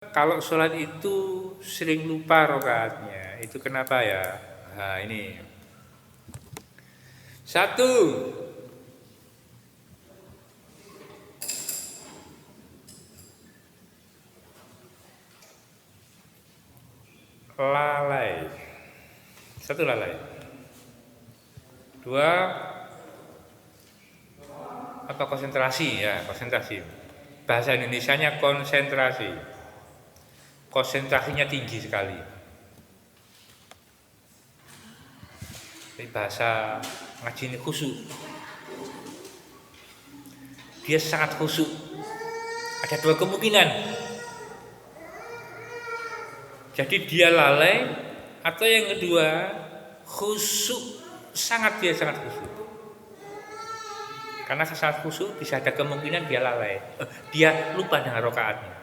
Kalau sholat itu sering lupa rokaatnya, itu kenapa ya? Nah ini satu, lalai. Satu lalai. Dua, apa konsentrasi ya, konsentrasi. Bahasa Indonesianya konsentrasi. Konsentrasinya tinggi sekali. Jadi bahasa ngaji ini khusyuk. Dia sangat khusyuk. Ada dua kemungkinan. Jadi dia lalai atau yang kedua khusyuk, dia sangat khusyuk. Karena saat khusyuk bisa ada kemungkinan dia lalai, dia lupa dengan rokaatnya.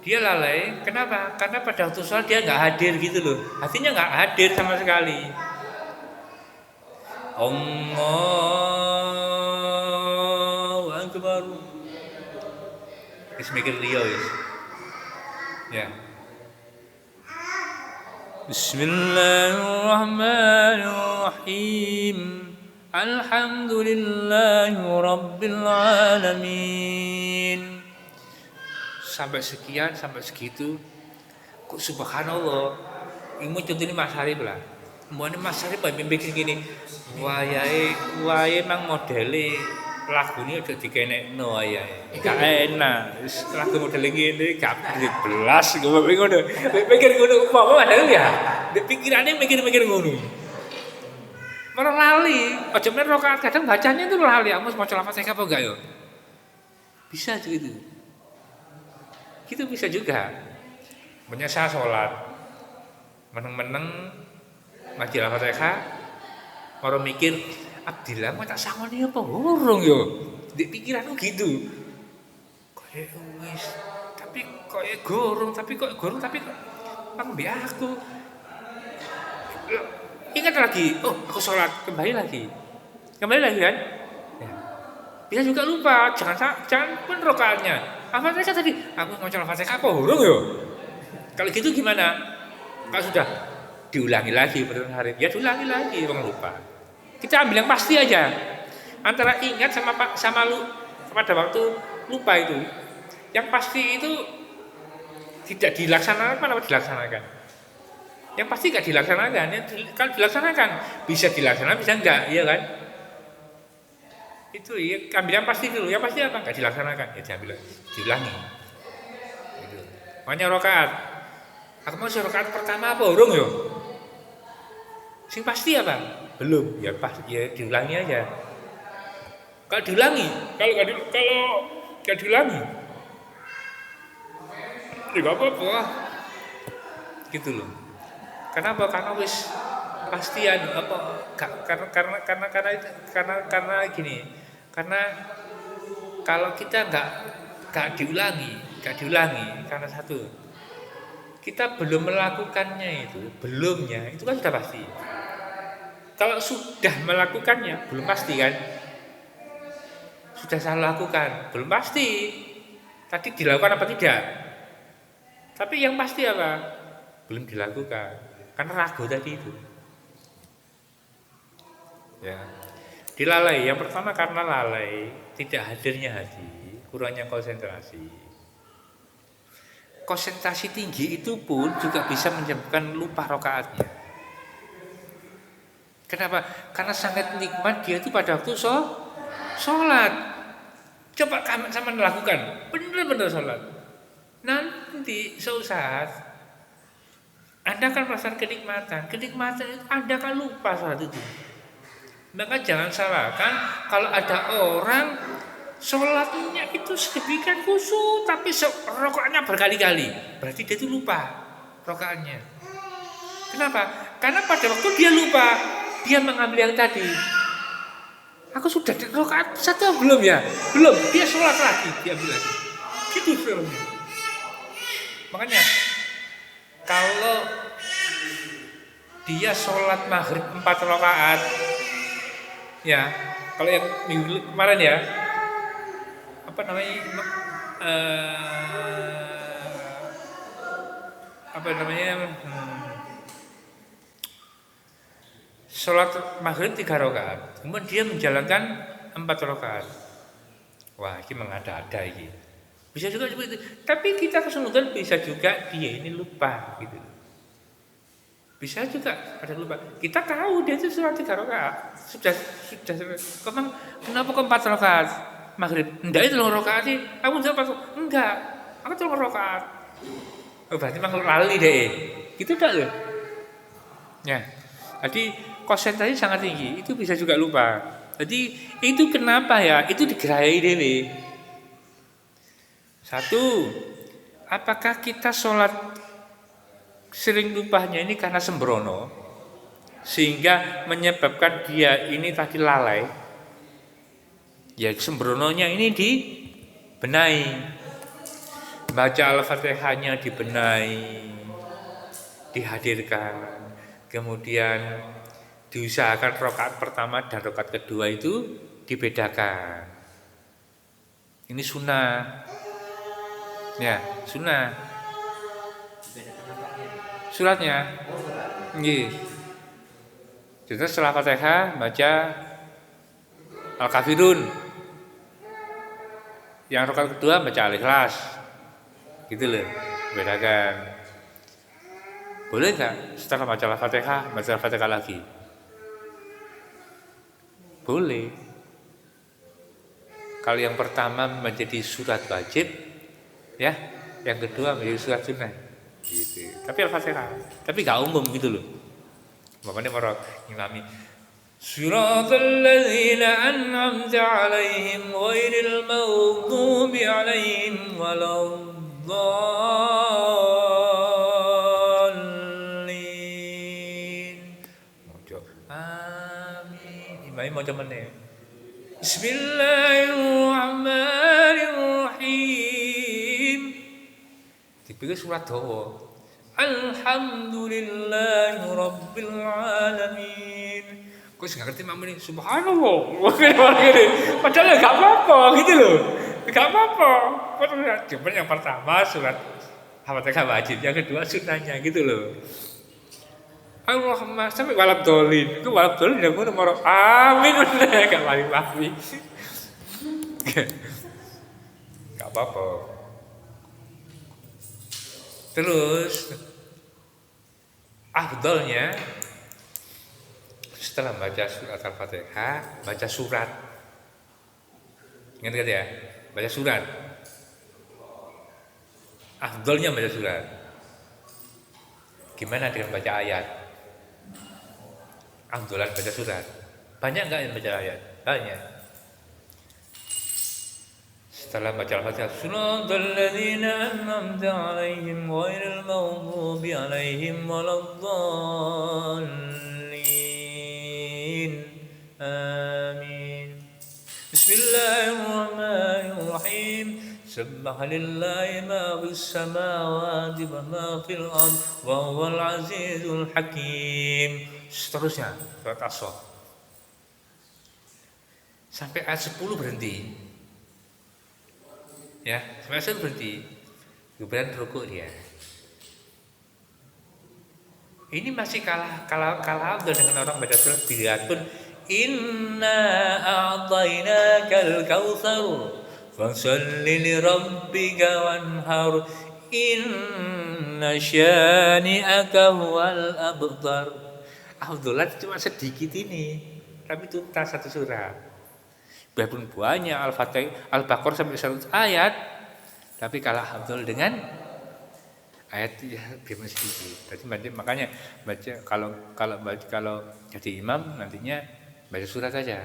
Dia lalai, kenapa? Karena pada waktu sholat dia nggak hadir gitu loh, hatinya nggak hadir sama sekali. Allahu Akbar. Wis mikir liya wis. Ya. Bismillahirrahmanirrahim. Alhamdulillahi rabbil alamin. Sampai sekian, sampai segitu. Kok subhanallah. Ini contohnya Mas Harif lah. Mbone Mas Harif mikir gini, wayahe mang modele lagune aja dikenekno wayahe. Gak enak. Wis lagu modele ngene gak belas ngono. Mikir ngono apa padahal ya. Pikirane mikir-mikir ngono. Malah lali, aja men rakaat kadang bacanya itu lali, aku mau maca Fatihah apa enggak ya? Bisa gitu. Gitu bisa juga. Menyesal sholat, meneng-meneng ngaji Al-Fatihah, orang mikir, Abdillah mau tak sangoni apa urung yo? Di pikiranku gitu. Kayak wis, tapi kok gorong, tapi kok pang aku. Ingat lagi, oh aku sholat, kembali lagi kan? Ya. Bisa juga lupa, jangan pun rokaatnya. Al-Fatihah tadi, aku ngomong Al-Fatihah apa urung yo? Kalau gitu gimana? Kalau sudah diulangi lagi pada hari, ya diulangi lagi, orang lupa. Kita ambil yang pasti aja. Antara ingat sama pada waktu lupa itu. Yang pasti itu tidak dilaksanakan apa dilaksanakan. Yang pasti gak dilaksanakan. Kalau dilaksanakan bisa dilaksanakan, bisa enggak, iya kan? Itu ya, ambil yang pasti dulu. Yang pasti apa? Gak dilaksanakan, ya diulangi. Gitu. Makanya rokaat. Aku mau rokaat pertama apa urung yo? Sing pasti apa? Belum, ya pas ya diulangi aja. Kalau diulangi, kalau gak diulangi, ya gak apa-apa. Gitu loh. Kenapa? Karena wis pastian apa? Karena gini. Karena kalau kita gak diulangi, karena satu, kita belum melakukannya itu kan sudah pasti. Kalau sudah melakukannya, belum pasti kan? Sudah saya lakukan, belum pasti. Tadi dilakukan apa tidak? Tapi yang pasti apa? Belum dilakukan. Karena ragu tadi itu. Ya. Dilalai. Yang pertama karena lalai, tidak hadirnya hati, kurangnya konsentrasi. Konsentrasi tinggi itu pun juga bisa menyebabkan lupa rokaatnya. Kenapa? Karena sangat nikmat dia itu pada waktu sholat. Coba kami sama melakukan benar-benar sholat. Nanti suatu saat Anda akan merasakan kenikmatan itu Anda akan lupa sholat itu. Maka jangan salahkan kalau ada orang sholatnya itu sedemikian khusyuk tapi rokaatnya berkali-kali, berarti dia itu lupa rokaatnya. Kenapa? Karena pada waktu dia lupa, dia mengambil yang tadi. Aku sudah di rokaat satu belum ya? Belum. Dia sholat lagi, dia ambil lagi. Gitu filmnya. Makanya kalau dia sholat maghrib 4 rakaat, ya Kalau yang minggu kemarin ya, apa namanya, apa namanya, sholat maghrib 3 rakaat, kemudian dia menjalankan 4 rakaat. Wah, ini mengada-ada ini. Bisa juga seperti itu. Tapi kita kesenutan bisa juga dia ini lupa gitu. Bisa juga pada lupa. Kita tahu dia itu sholat 3 rakaat. Sudah. Kenapa kok 4 rakaat maghrib? Enggak, itu 3 rakaat sih. Aku jawab enggak. Aku 3 rakaat. Oh, berarti memang lali deh. Gitu tak loh. Ya. Jadi konsentrasi sangat tinggi. Itu bisa juga lupa. Jadi itu kenapa ya? Itu digerai dewe. Satu, apakah kita sholat sering lupanya ini karena sembrono sehingga menyebabkan dia ini tadi lalai? Ya sembrononya ini dibenahi, baca Al-Fatihahnya dibenahi, dihadirkan, kemudian diusahakan rakaat pertama dan rakaat kedua itu dibedakan. Ini sunnah. Ya, sunnah. Suratnya. Nggih. Jadi setelah Fatihah baca Al-Kafirun. Yang rakaat kedua baca Al-Ikhlas. Gitu loh, bedakan. Boleh enggak setelah baca Al-Fatihah baca Al-Fatihah lagi? Boleh. Kalau yang pertama menjadi surat wajib, ya, yang kedua menjadi surat sunnah, gitu. Tapi Al-Fatihah, tapi gak umum gitu loh. Makanya para imami Siratal ladzina an'amta 'alaihim ghairil maghdubi 'alaihim waladdallin. Amin. Imam maca meneh. Bismillahirrahmanirrahim. Dipikir surat dawa. Alhamdulillahi rabbil alamin. Kok nggak ngerti mak ini? Subhanallah. Padahal nggak apa-apa gitu loh. Nggak apa-apa. Cuma yang pertama surat Al-Fatihah wajib, yang kedua sunnahnya gitu loh. Allahumma sampai walab dolin. Itu walab dolin yang gue nomor amin udah gak wali-wali. Gak apa-apa. Terus afdalnya setelah baca surat Al-Fatihah, baca surat. Ingat ya? Baca surat. Afdalnya baca surat. Gimana dengan baca ayat? Afdalan baca surat. Banyak enggak yang baca ayat? Banyak. Setelah baca Al-Fatihah, Siratal ladzina an'amta 'alaihim ghairil maghdubi 'alaihim waladdallin. Amin. Bismillahirrahmanirrahim. Subhana lillahi ma fis samawati wa ma fil ardh wa huwal azizul hakim. Seterusnya surat As-Saff. Sampai ayat 10 berhenti. Ya, sampai ayat 10 berhenti. Kemudian rukuk dia. Ini masih kalah dengan orang baca surat biarpun inna a'tainakal kautsar fasalli li rabbika wanhar inna syani'aka huwal abtar. Alhamdulillah cuma sedikit ini, tapi tuntas satu surat. Biarpun banyak Al-Fatihah, Al-Baqarah sampai 100 ayat, tapi kalah Abdul dengan ayat ya biarpun sedikit. Jadi makanya baca kalau jadi imam nantinya baca surat saja.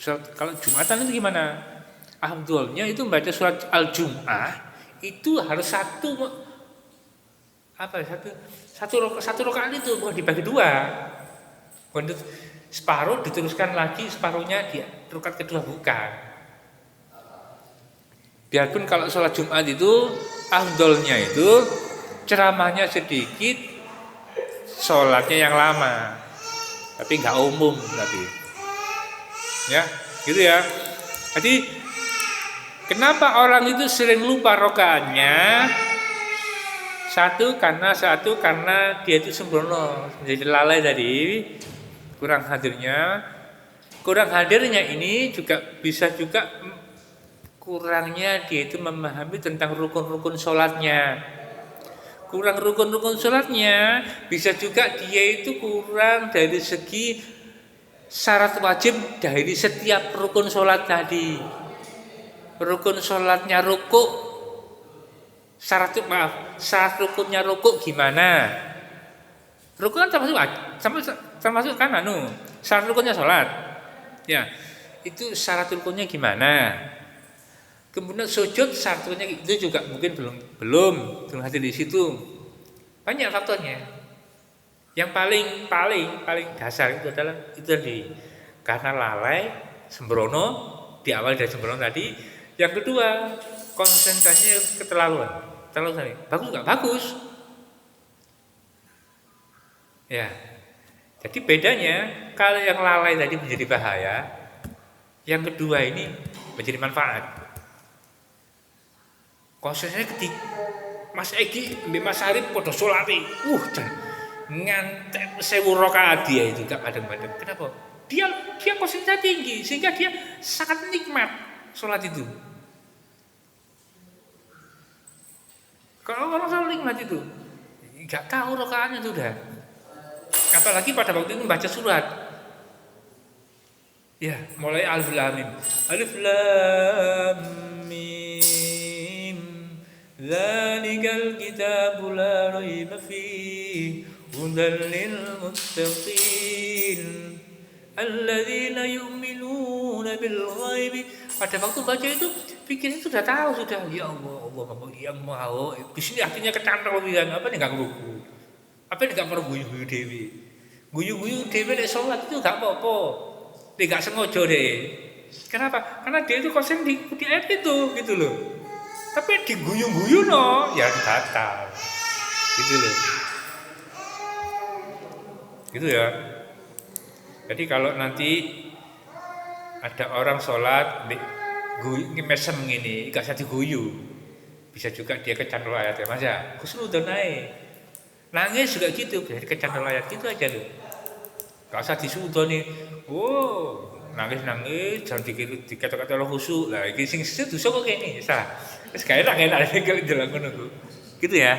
Surat kalau Jumatan itu gimana? Abdulnya itu baca surat Al-Jum'ah itu harus satu rakaat itu bukan dibagi dua, bukan separuh diteruskan lagi separuhnya di rakaat kedua, bukan. Biarpun kalau sholat Jumat itu afdolnya itu ceramahnya sedikit, sholatnya yang lama, tapi nggak umum tapi. Ya, gitu ya. Jadi kenapa orang itu sering lupa rokaatnya? Satu karena dia itu sembrono, menjadi lalai tadi, kurang hadirnya. Kurang hadirnya ini juga bisa juga kurangnya dia itu memahami tentang rukun-rukun sholatnya. Kurang rukun-rukun sholatnya bisa juga dia itu kurang dari segi syarat wajib dari setiap rukun sholat tadi. Rukun sholatnya rukuk, syarat rukunnya rukuk gimana? Rukun kan termasuk kan syarat rukunnya sholat. Ya, itu syarat rukunnya gimana? Kemudian sujud syarat rukunnya itu juga mungkin belum hadir di situ. Banyak faktornya. Yang paling dasar itu adalah itu tadi karena lalai, sembrono, di awal dari sembrono tadi. Yang kedua, konsentrasinya keterlaluan. Terlalu sering. Bagus nggak? Bagus. Ya. Jadi bedanya kalau yang lalai tadi menjadi bahaya, yang kedua ini menjadi manfaat. Konsentrasinya ketika Mas Egi, Mas Arif podo sholati. Ngantek 1000 rakaat dia itu gak kadang-kadang. Kenapa? Dia konsentrasi tinggi sehingga dia sangat nikmat sholat itu. Kalau orang selalu nikmat itu, gak tahu rakaatnya itu udah. Apalagi pada waktu itu membaca surat. Ya, mulai alif lam mim. Alif lam mim. Dzalikal kitabu la raiba fihi hudal lil muttaqin. Alladzina yu'minuna bil ghaibi. Pada waktu baca itu pikiran itu sudah tahu sudah. Ya Allah yang mau. Di sini artinya kecantol pisan. Apa nih gak gugu. Apa nih gak perlu guyu-guyu dewi. Guyu-guyu dewi nek salat itu gak apa-apa. Dia gak sengaja deh. Kenapa? Karena dia itu konsen di ayat itu gitu loh. Tapi diguyu-guyu no, ya batal. Gitu loh. Gitu ya. Jadi kalau nanti ada orang sholat mesem gini, gak usah diguyu. Bisa juga dia kecantol ayatnya, Mas ya. Khusnudon naik. Nangis juga gitu, jadi kecantol ayat gitu aja loh. Gak usah disudoni. Nangis jangan dikata-kata lo khusyuk. Lah iki sing dosa kok kene, salah. Wis gak enak iki delok ngono. Gitu ya.